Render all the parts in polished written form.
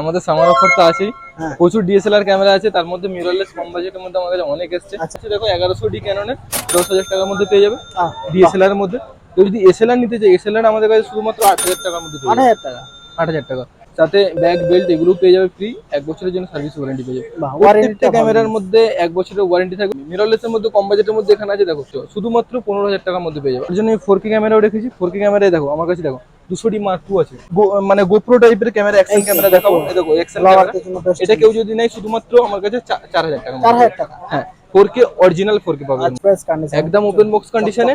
আমাদের summer offer তো আছেই। হ্যাঁ। প্রচুর ডিএসএলআর ক্যামেরা আছে, তার মধ্যে মিররলেস কম বাজেটের মধ্যে আমার কাছে অনেক এসছে। আচ্ছা। দেখো 1100 ডি ক্যাননের 10,000 টাকার মধ্যে পেয়ে যাবে বাহ। ডিএসএলআর এর মধ্যে। কেউ যদি এসএলআর নিতে চাই, এসএলআর আমাদের কাছে শুধুমাত্র 8,000 টাকার মধ্যে পেয়ে যাবে। 8,000 টাকা। 8,000 টাকা, সাথে ব্যাগ বেল্ট এগুলো পেয়ে যাবে ফ্রি, 1 বছরের জন্য সার্ভিস ওয়ারেন্টি পেয়ে যাবে। বাহ, প্রত্যেকটা ওয়ারেন্টিটা ভালো ক্যামেরার জিনিস। মধ্যে 1 বছরের ওয়ারেন্টি থাকবে। মিররলেস এর মধ্যে কম বাজেটের মধ্যে এখানে আছে দেখো, শুধুমাত্র 15,000 টাকার মধ্যে পেয়ে যাবে। এর জন্য 4K ক্যামেরাও রেখেছি। 4K ক্যামেরায় দেখো আমার কাছে দেখো 200 ডি মার্ক 2 আছে, মানে গোপ্রো টাইপের ক্যামেরা, অ্যাকশন ক্যামেরা দেখাবো। এই দেখো অ্যাকশন ক্যামেরা, এটা কেউ যদি নেয় শুধুমাত্র আমার কাছে 4,000 টাকা। 4,000 টাকা। হ্যাঁ, 4K অরিজিনাল 4K পাবেন, একদম ওপেন বক্স কন্ডিশনে।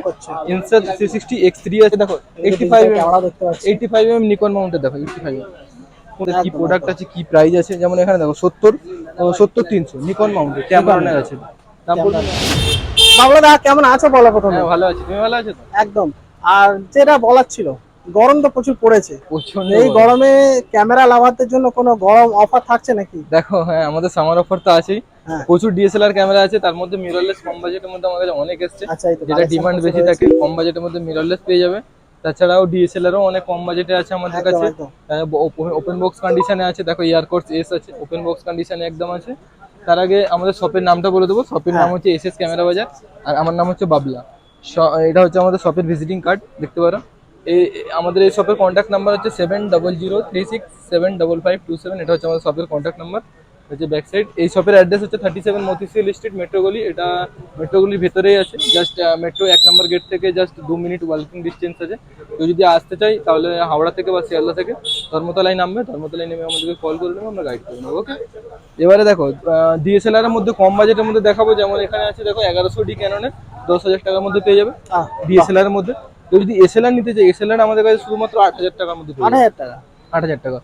ইনসার 360 X3 আছে দেখো, 85 ক্যামেরা দেখতে পাচ্ছি। 85 mm নিকন মাউন্টের দেখো, 85 mm কি প্রোডাক্ট আছে, কি প্রাইস আছে। যেমন এখানে দেখো 70-300 নিকন মাউন্টের ক্যামেরা আছে। তারপর বাবলা দা কেমন আছো বলো প্রথমে? হ্যাঁ ভালো আছি, তুমি ভালো আছো তো? একদম। আর যেটা বলার ছিল, গরম তো প্রচুর পড়েছে, প্রচন্ড এই গরম। গরমে ক্যামেরা লাভারদের জন্য কোনো গরম অফার থাকছে নাকি? দেখো হ্যাঁ, আমাদের সামার অফার তো আছেই। হ্যাঁ। প্রচুর ডিএসএলআর ক্যামেরা আছে, তার মধ্যে মিররলেস কম বাজেটের মধ্যে আমার কাছে অনেক এসছে। আচ্ছা, এই তো যেটা collection ডিমান্ড প্রচুর বেশি রয়েছে। থাকে, কম বাজেটের মধ্যে মিররলেস পেয়ে যাবে। তাছাড়াও ডিএসএলআরও অনেক কম বাজেটে আছে আমাদের একদম, কাছে। একদম। ওপেন বক্স কন্ডিশনে আছে দেখো, এয়ারকোর্স এস আছে, ওপেন বক্স কন্ডিশনে একদম আছে। তার আগে আমাদের শপের নামটা বলে দেবো। শপের নাম হচ্ছে এসএস ক্যামেরা বাজার, আর আমার নাম হচ্ছে বাবলা। এটা হচ্ছে আমাদের শপের ভিজিটিং কার্ড, দেখতে পারো। আমাদের এই শপের কন্ট্যাক্ট নাম্বার হচ্ছে 7003675527। এটা হচ্ছে আমাদের শপের কন্ট্যাক্ট নাম্বার, হচ্ছে ব্যাক সাইড। এই শপের অ্যাড্রেস হচ্ছে 37 মতিঝিল স্ট্রিট, মেট্রো গলি। এটা মেট্রো গলির ভেতরেই আছে, জাস্ট মেট্রো 1 নম্বর গেট থেকে জাস্ট 2 মিনিট ওয়াকিং ডিস্টেন্স আছে। কেউ যদি আসতে চাই তাহলে হাওড়া থেকে বা শিয়ালদা থেকে ধর্মতলায় নামবে, ধর্মতলায় নেমে আমাদেরকে কল করে নেবো, আমরা গাইড করে নেবো। ওকে, এবারে দেখো ডিএসএলআর এর মধ্যে কম বাজেটের মধ্যে দেখাবো। যেমন এখানে আছে দেখো 1100 ডি ক্যাননের 10,000 টাকার মধ্যে পেয়ে যাবে ডিএসএলআর এর মধ্যে। কেউ যদি এসএলআর নিতে চাই, এসএলআর আমাদের কাছে শুধুমাত্র 8,000 টাকার মধ্যে পেয়ে যাবে। 8,000 টাকা। 8,000 টাকা।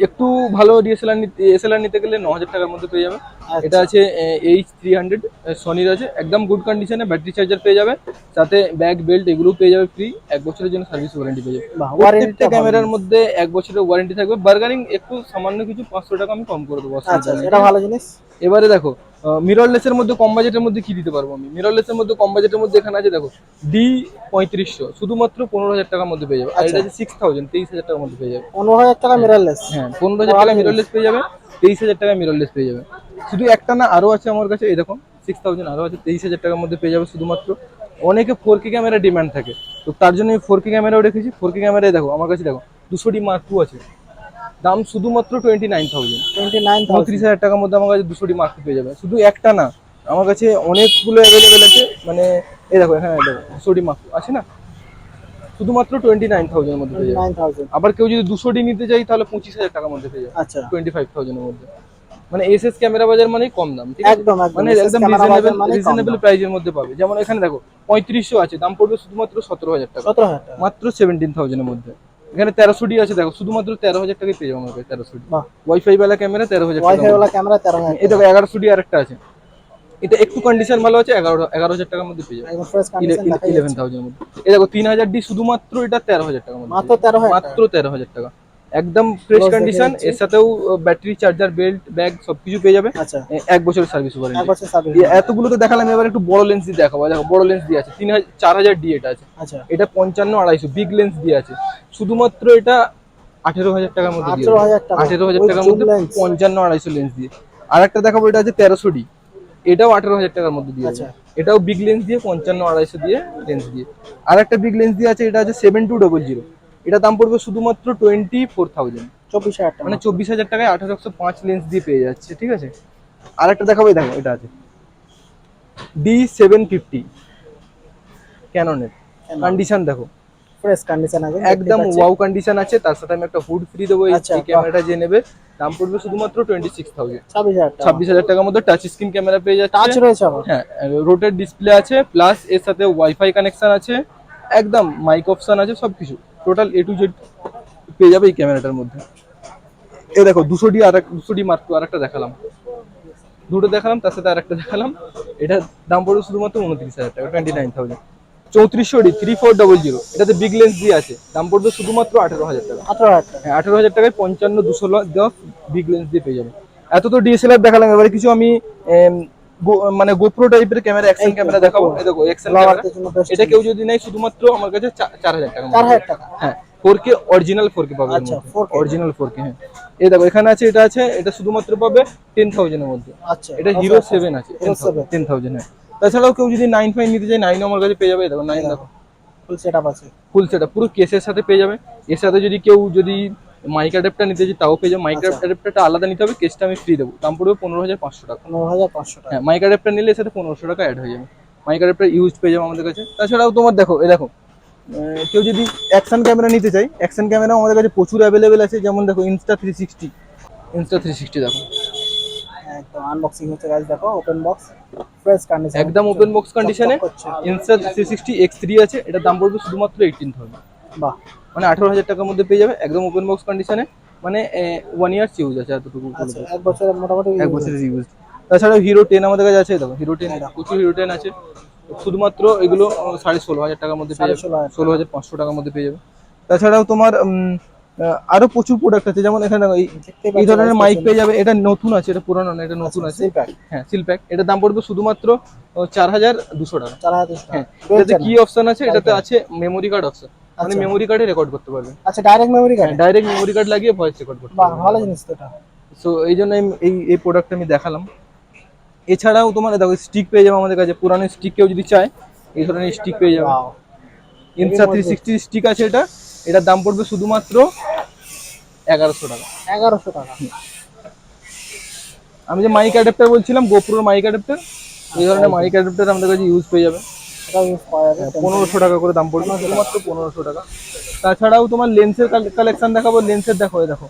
একটু ভালো এসএলআর নিতে গেলে 9,000 টাকার মধ্যে পেয়ে যাবে। আচ্ছা। এটা আছে H300 সনির আছে, একদম গুড কন্ডিশনে, ব্যাটারি চার্জার পেয়ে যাবে, সাথে ব্যাগ বেল্ট এগুলো পেয়ে যাবে ফ্রি, 1 বছরের জন্য সার্ভিস ওয়ারেন্টি পেয়ে যাবে। বাহ, প্রত্যেকটা ওয়ারেন্টিটা ক্যামেরার মধ্যে 1 বছরের ওয়ারেন্টি থাকবে। বার্গারিং একটু সামান্য কিছু 500 টাকা আমি কম করে দেবো, আচ্ছা, অসুবিধা নেই। এটা ভালো জিনিস। এবারে দেখো মিররলেস এর মধ্যে কম বাজেটের মধ্যে কি দিতে পারবো আমি। মিররলেস এর মধ্যে কম বাজেটের মধ্যে এখানে আছে দেখো D3500, শুধুমাত্র 15,000 টাকার মধ্যে পেয়ে যাবে। আর এটা আছে 6000, 23,000 টাকার মধ্যে পেয়ে যাবে। 15,000 টাকা মিররলেস। হ্যাঁ, 15,000 টাকা মিররলেস পেয়ে যাবে, 23,000 টাকা মিররলেস পেয়ে যাবে। শুধু একটা না, আরো আছে আমার কাছে, এই দেখো 6000 আরো আছে, 23,000 টাকার মধ্যে পেয়ে যাবে শুধুমাত্র। অনেকে 4K ক্যামেরা ডিমান্ড থাকে, তো তার জন্য আমি 4K ক্যামেরাও রেখেছি। 4K ক্যামেরায় দেখো আমার কাছে দেখো 200 ডি মার্ক 2 আছে, দাম শুধুমাত্র 29,000। 29,000। 29,000 টাকার মধ্যে আমার কাছে 200 ডি মার্ক 2 পেয়ে যাবে। শুধু একটা না, আমার কাছে অনেকগুলো অ্যাভেলেবেল আছে। মানে এই দেখো এখানে দেখো 200 ডি মার্ক 2 আছে না, শুধুমাত্র 29,000 এর মধ্যে পেয়ে যাবে। 29,000। আবার কেউ যদি 200 ডি নিতে চাই তাহলে 25,000 টাকার মধ্যে পেয়ে যাবে, আচ্ছা। 25,000 এর মধ্যে। মানে এসএস ক্যামেরা বাজার মানেই কম দাম, ঠিক আছে? একদম, একদম। মানে SS একদম ক্যামেরা বাজার মানেই কম রিজনেবল দাম। প্রাইসের মধ্যে পাবে। যেমন এখানে দেখো 3500 আছে, দাম পড়বে শুধুমাত্র 17,000 টাকা, 17,000 টাকা। মাত্র 17,000 এর মধ্যে। এখানে 1300 ডি আছে দেখো, শুধুমাত্র 13,000 টাকায় পেয়ে যাবো আমার কাছে 1300 ডি। বাহ। ওয়াইফাই ওয়ালা ক্যামেরা 13,000 টাকা। ওয়াইফাই ওয়ালা ক্যামেরা 13,000। এই দেখো 1100 ডি আরেকটা আছে, এটা একটু কন্ডিশন ভালো আছে, 11,000 টাকার মধ্যে পেয়ে যাবে, একদম ফ্রেশ কন্ডিশন দেখা যাচ্ছে। 11,000 এর মধ্যে। এই দেখো 3000 ডি শুধুমাত্র, এটা 13,000 টাকার মধ্যে, মাত্র 13,000 মাত্র 13,000 টাকা, একদম ফ্রেশ কন্ডিশন। এর সাথেও ব্যাটারি চার্জার বেল্ট ব্যাগ সবকিছু পেয়ে যাবে। আচ্ছা। 1 বছরের সার্ভিস 1 ওয়ারেন্টি। বছর সার্ভিস। এতগুলো তো দেখালাম, এবার একটু বড় লেন্স দিয়ে দেখাবো। দেখো বড় লেন্স দিয়ে আছে 4000 ডি, এটা আছে। আচ্ছা। এটা 55-250 বিগ লেন্স দিয়ে আছে, শুধুমাত্র এটা 18,000 টাকার মধ্যে দিয়ে 18,000 টাকা। 18,000 টাকার মধ্যে 55-250 লেন্স দিয়ে। আর একটা দেখাবো, এটা আছে 1300 ডি, এটাও 18,000 টাকার মধ্যে দিয়ে আছে। আচ্ছা। এটাও বিগ লেন্স দিয়ে 55-250 দিয়ে লেন্স দিয়ে। আর একটা বিগ লেন্স দিয়ে আছে, এটা আছে 7200, এটা দাম পড়বে শুধুমাত্র 24,000, 24,000 টাকা। মানে 24,000 টাকায় 1805 লেন্স দিয়ে পেয়ে যাচ্ছে, ঠিক আছে? আর একটা দেখাবো, এই দেখো এটা আছে D750 ক্যাননের, কন্ডিশন দেখো ফ্রেশ কন্ডিশন আছে, একদম ওয়াও কন্ডিশন আছে। তার সাথে আমি একটা হুড ফ্রি দেবো। আচ্ছা, এই ক্যামেরাটা যে নেবে দাম পড়বে শুধুমাত্র 26,000, 26,000 টাকা। 26,000 টাকার মধ্যে টাচ স্ক্রিন ক্যামেরা পেয়ে যাচ্ছে। টাচ রয়েছে আবার। হ্যাঁ, রোটেট ডিসপ্লে আছে, প্লাস এর সাথে ওয়াইফাই কানেকশন আছে, একদম মাইক অপশন আছে, সবকিছু টোটাল A to Z পেয়ে যাবে এই ক্যামেরাটার মধ্যে। এই দেখো 200 ডি, আর 200 ডি মার্ক 2 আরেকটা দেখালাম, দুটো দেখালাম, তার সাথে আরেকটা দেখালাম। এটার দাম পড়বে শুধুমাত্র 29,000 টাকা, 29,000। 3400 ডি 3400, এটাতে বিগ লেন্স দিয়ে আছে, দাম পড়বে শুধুমাত্র 18,000 টাকা। 18,000 টাকা। হ্যাঁ, 18,000 টাকায় 55-210 বিগ লেন্স দিয়ে পেয়ে যাবে। এত তো ডিএসএলআর দেখালাম, এবারে কিছু আমি মানে গোপ্রো টাইপের ক্যামেরা, অ্যাকশন ক্যামেরা দেখাবো। এই দেখো অ্যাকশন ক্যামেরা, এটা কেউ যদি নেয় শুধুমাত্র আমার কাছে 4,000 টাকা। 4,000 টাকা। হ্যাঁ, 4K অরিজিনাল 4K পাবেন। আচ্ছা, 4K অরিজিনাল 4K। হ্যাঁ, এই দেখো এখানে আছে, এটা আছে, এটা শুধুমাত্র পাবে 10,000 এর মধ্যে। আচ্ছা এটা হিরো 7 আছে, Hero 7 10,000 এর। তাছাড়াও কেউ যদি 9 ফাইন নিতে চায় 9 আমার কাছে পেয়ে যাবে। দেখো 9 দেখো ফুল সেটআপ আছে। ফুল সেটআপ পুরো কেসের সাথে পেয়ে যাবে। এর সাথে যদি কেউ যদি মাইক অ্যাডাপ্টার নিতে চায় তাও পেয়ে যাবে। মাইক আচ্ছা। অ্যাডাপ্টারটা আলাদা নিতে হবে, কেসটা আমি ফ্রি দেবো, দাম পড়বে 15,500 টাকা। 15,500 টাকা। হ্যাঁ, মাইক অ্যাডাপ্টার নিলে এর সাথে 1500 টাকা অ্যাড হয়ে যাবে। মাইক অ্যাডাপ্টার ইউজ পেয়ে যাবে আমাদের কাছে। তাছাড়াও তোমার দেখো এই দেখো কেউ যদি অ্যাকশন ক্যামেরা নিতে চাই, অ্যাকশন ক্যামেরাও আমাদের কাছে প্রচুর অ্যাভেলেবেল আছে। যেমন দেখো ইনস্টা 360 দেখো একদম আনবক্সিং হচ্ছে গাইস, দেখো ওপেন বক্স ফ্রেশ কন্ডিশন, একদম ওপেন বক্স কন্ডিশনে ইনস্টা 360 X3 আছে। এটার দাম পড়বে শুধুমাত্র 18,000। বাহ, মানে 18,000 টাকার মধ্যে পেয়ে যাবে একদম ওপেন বক্স কন্ডিশনে। মানে 1 ইয়ার্স ইউজ আছে এতটুকু বলে আচ্ছা দেবো। এক বছরের মোটামুটি এক বছরের ইউজ। তাছাড়াও হিরো 10 আমাদের কাছে আছে। দেখো হিরো 10 প্রচুর হিরো 10 আছে। শুধুমাত্র এগুলো 16,500 টাকার মধ্যে পেয়ে যাবে, 16,500 16,500 টাকার মধ্যে পেয়ে যাবে। তাছাড়াও তোমার আরো প্রচুর প্রোডাক্ট আছে। যেমন এখানে দেখো এই ধরনের মাইক পেয়ে যাবে। এটা নতুন আছে, এটা পুরানো না, এটা নতুন আছে। হ্যাঁ সিল প্যাক, এটার দাম পড়বে শুধুমাত্র 4,200 টাকা। 4,200 টাকা। হ্যাঁ, এটাতে কি অপশন আছে, এটাতে আছে মেমোরি কার্ড অপশন। মানে মেমোরি কার্ডে রেকর্ড করতে পারবে। আচ্ছা direct memory card, direct memory card লাগিয়ে ভয়েস রেকর্ড করতে বাহ পারবে। ভালো জিনিস তো এটা। সো এই জন্য এই প্রোডাক্ট আমি দেখালাম। এছাড়াও তোমার দেখো স্টিক পেয়ে যাবে আমাদের কাছে। পুরানো স্টিক কেউ যদি চায় এই ধরনের স্টিক পেয়ে যাবে। ওয়াও, ইনস্টা 360 স্টিক আছে এটা। এটার দাম পড়বে শুধুমাত্র 1,100 টাকা। 1,100 টাকা। আমি যে মাইক অ্যাডাপ্টার বলছিলাম, গোপ্রোর মাইক অ্যাডাপ্টার, এই ধরনের মাইক অ্যাডাপ্টার আমাদের কাছে ইউজ পেয়ে যাবে। এটা ইউজ পাওয়া যাবে 1500 টাকা করে দাম পড়বে, শুধুমাত্র 1500 টাকা। তাছাড়াও তোমার লেন্সের কালেকশন দেখাবো। লেন্সের দেখো এই দেখো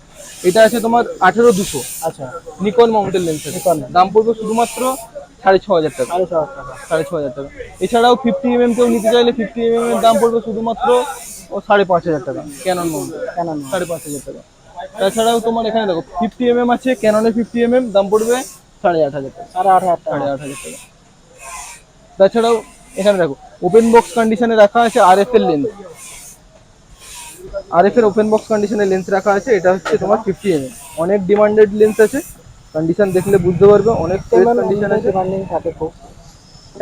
এটা আছে তোমার 18,200 আচ্ছা নিকন মাউন্টেন লেন্সের। Nikon। দাম পড়বে শুধুমাত্র 6,500 টাকা। 6,500 টাকা। 6,500 টাকা। এছাড়াও 50mm কেউ নিতে চাইলে 50mm এর দাম পড়বে শুধুমাত্র 5,500 টাকা। ক্যানন মাউন্টেন কেন না? 5,500 টাকা। তাছাড়াও তোমার এখানে দেখো 50mm আছে, ক্যাননের 50mm দাম পড়বে 8,500 টাকা। 8,500 টাকা। 8,500 টাকা। তাছাড়াও এখানে দেখো ওপেন বক্স কন্ডিশনে রাখা আছে RF এর লেন্স। RF এর ওপেন বক্স কন্ডিশনে লেন্স রাখা আছে। এটা হচ্ছে তোমার 50mm। অনেক ডিমান্ডেড লেন্স আছে, কন্ডিশন দেখলে বুঝতে পারবে অনেক ফ্রেশ কন্ডিশন আছে। ডিমান্ডিং থাকে খুব।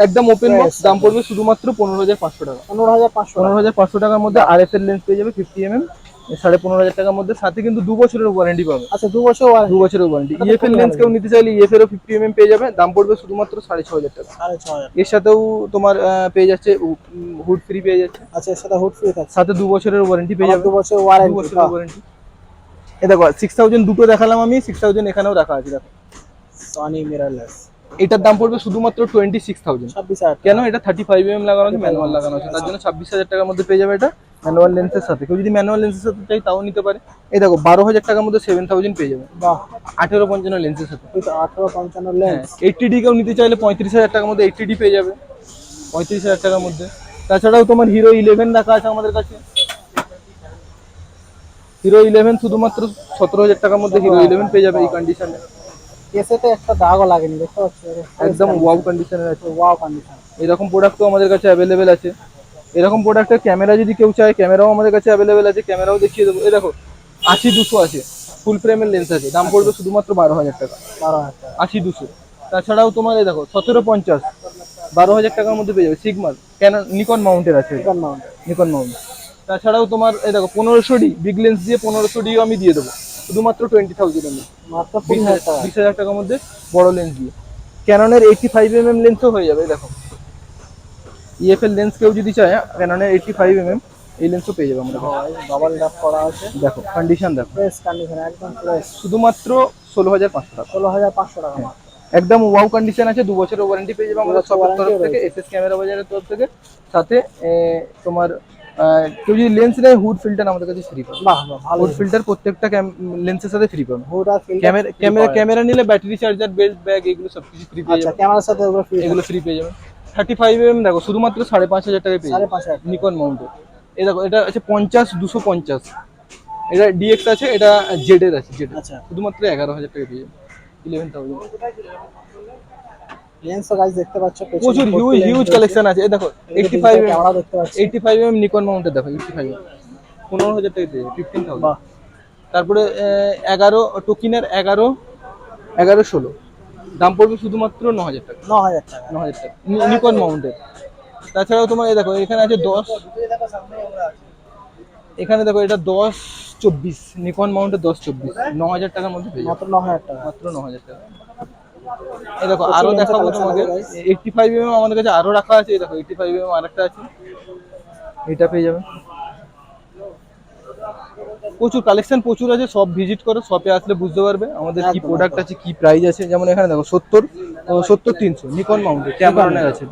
একদম ওপেন বক্স, দাম পড়বে শুধুমাত্র 15,500 টাকা। 15,500 টাকা। 15,500 টাকার মধ্যে RF এর লেন্স পেয়ে যাবে 50mm 15,500 টাকার মধ্যে। সাথে কিন্তু 2 বছরের ওয়ারেন্টি পাবে। আচ্ছা 2 বছর 2 বছরের ওয়ারেন্টি। EF এর লেন্স কেউ নিতে চাইলে EF এরও 50mm পেয়ে যাবে, দাম পড়বে শুধুমাত্র 6,500 টাকা। 6,500। এর সাথেও তোমার পেয়ে যাচ্ছে হুড ফ্রি পেয়ে যাচ্ছে। আচ্ছা এর সাথে হুড ফ্রি থাকে, সাথে 2 বছরের ওয়ারেন্টি পেয়ে যাবে। 2 বছর 2 ওয়ারেন্টি। বছরের ওয়ারেন্টি। এ দেখো 6,000 দুটো দেখালাম আমি, 6,000 এখানেও রাখা আছে। দেখো সনি মিররলেস, এটার দাম পড়বে শুধুমাত্র 26,000। 26,000 কেন, এটা 35mm লাগানো আছে, ম্যানুয়াল লাগানো আছে, তার জন্য 26,000 টাকার মধ্যে পেয়ে যাবে এটা ম্যানুয়াল লেন্সের সাথে। কেউ যদি ম্যানুয়াল লেন্সের সাথে চাই তাও নিতে পারে। এই দেখো 12,000 টাকার মধ্যে 7,000 পেয়ে যাবে বাহ। 1855 লেন্সের সাথে। ওই তো 1855 লেন্স। 80D কেউ নিতে চাইলে 35,000 টাকার মধ্যে 80D পেয়ে যাবে 35,000 টাকার মধ্যে। তাছাড়াও তোমার হিরো 11 রাখা আছে আমাদের কাছে। হিরো 11 শুধুমাত্র 17,000 টাকার মধ্যে হিরো 11 পেয়ে যাবে এই কন্ডিশনে। কেসেতে একটা দাগও লাগেনি, দেখতে পাচ্ছ? একদম ওয়াও কন্ডিশনের আছে। Wow condition. এরকম প্রোডাক্টও আমাদের কাছে অ্যাভেলেবেল আছে। এরকম প্রোডাক্টের ক্যামেরা যদি কেউ চায় ক্যামেরাও আমাদের কাছে অ্যাভেলেবেল আছে, ক্যামেরাও দেখিয়ে দেবো। এই দেখো 80-200 আছে, ফুল ফ্রেমের লেন্স আছে, দাম পড়বে শুধুমাত্র 12,000 টাকা। 12,000 টাকা। 80-200। তাছাড়াও তোমার এই দেখো 1750 12,000 টাকার মধ্যে পেয়ে যাবে। সিগমার ক্যানন নিকন মাউন্টের আছে, Nikon mount। Nikon Mount. তাছাড়াও তোমার এই দেখো 1500D বিগ লেন্স দিয়ে 1500Dও আমি দিয়ে দেবো শুধুমাত্র 20,000 এর মধ্যে। মাত্র 20,000 টাকা। 20,000 টাকার মধ্যে বড় লেন্স দিয়ে। ক্যাননের 85mm লেন্সও হয়ে যাবে। এই দেখো EF এর লেন্স কেউ যদি চায় ক্যাননের 85mm এই লেন্সও পেয়ে যাবে আমরা। ডাবল ড্যাপ করা আছে, দেখো কন্ডিশন দেখো, ফ্রেশ কন্ডিশন, একদম ফ্রেশ। শুধুমাত্র 16,500 টাকা। 16,500 টাকা মাত্র। একদম ওয়াও কন্ডিশন আছে। 2 বছরের ওয়ারেন্টি পেয়ে যাবে আমাদের 2 বছর শপের তরফ warranty থেকে, রয়েছে। SS ক্যামেরা বাজারের তরফ থেকে। সাথে তোমার কেউ যদি লেন্স নেয় হুড ফিল্টার আমাদের কাছে ফ্রি পাবে। বাহ বাহ, ভালো। হুড ফিল্টার প্রত্যেকটা লেন্সের সাথে ফ্রি পাবে। হুড আর ফিল্টার। ক্যামেরা নিলে ব্যাটারি চার্জার, বেল্ট, ব্যাগ এগুলো সবকিছু ফ্রি পেয়ে আচ্ছা যাবে। ক্যামেরার সাথে ওগুলো ফ্রি। এগুলো ফ্রি পেয়ে যাবে। 35mm দেখো শুধুমাত্র 5,500 টাকায় পেয়ে যাবে 5,500 নিকন মাউন্টের। এই দেখো এটা আছে 50-250। এটা DX আছে, এটা জেড এর আছে। জেড আচ্ছা শুধুমাত্র 11,000 টাকায় পেয়ে যাবে। 11,000। লেন্সও গাইস দেখতে পাচ্ছ, প্রচুর হিউজ কালেকশন আছে। এই দেখো 85mm ক্যামেরা দেখতে পাচ্ছ। 85mm নিকন মাউন্টের দেখো 85mm 15,000 টাকায় পেয়ে যাবে 15,000। বাহ। তারপরে 11 টোকিনের 11-16 দাম পড়বে শুধুমাত্র 9,000 টাকা। 9,000 টাকা। 9,000 টাকা নিকন মাউন্টের। তাছাড়াও তোমার এই দেখো এখানে আছে 10, এখানে দেখো এটা 10 10-24 নিকন মাউন্টের 10-24 9,000 টাকার মধ্যে পেয়ে যাবে, মাত্র 9,000 টাকা। মাত্র 9,000 টাকা। এই দেখো প্রচুর আরো lens এর দেখাবো collection তোমাকে, আছে guys। 85 আমাদের কাছে আরো রাখা আছে। এই দেখো 85 আরেকটা আছে, এটা পেয়ে যাবে। প্রচুর কালেকশন প্রচুর আছে, সব ভিজিট করো, শপে আসলে বুঝতে পারবে আমাদের কি একদম, প্রোডাক্ট একদম। আছে, কি প্রাইস আছে। যেমন এখানে দেখো 70-300 নিকন মাউন্টের ক্যামেরনের আছে,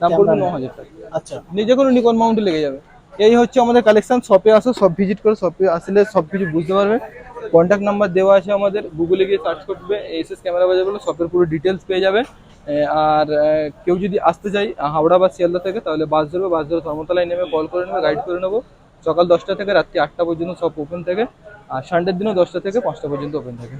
দাম পড়বে Camera 9,000 টাকা। আচ্ছা। নিজে কোনো নিকন মাউন্টে লেগে যাবে। এই হচ্ছে আমাদের কালেকশন, শপে আসো, সব ভিজিট করো, শপে আসলে সব কিছু বুঝতে পারবে। কন্ট্যাক্ট নাম্বার দেওয়া আছে আমাদের, গুগলে গিয়ে সার্চ করবে এসএস ক্যামেরা বাজার বলে, শপের পুরো ডিটেলস পেয়ে যাবে। আর কেউ যদি আসতে চাই হাওড়া বা শিয়ালদা থেকে, তাহলে বাস ধরবে, বাস ধরে ধর্মতলায় নেমে কল করে নেবে, গাইড করে নেবো। সকাল 10টা থেকে রাত্রি 8টা পর্যন্ত সব ওপেন থাকে, আর সানডের দিনও 10টা থেকে 5টা পর্যন্ত ওপেন থাকে।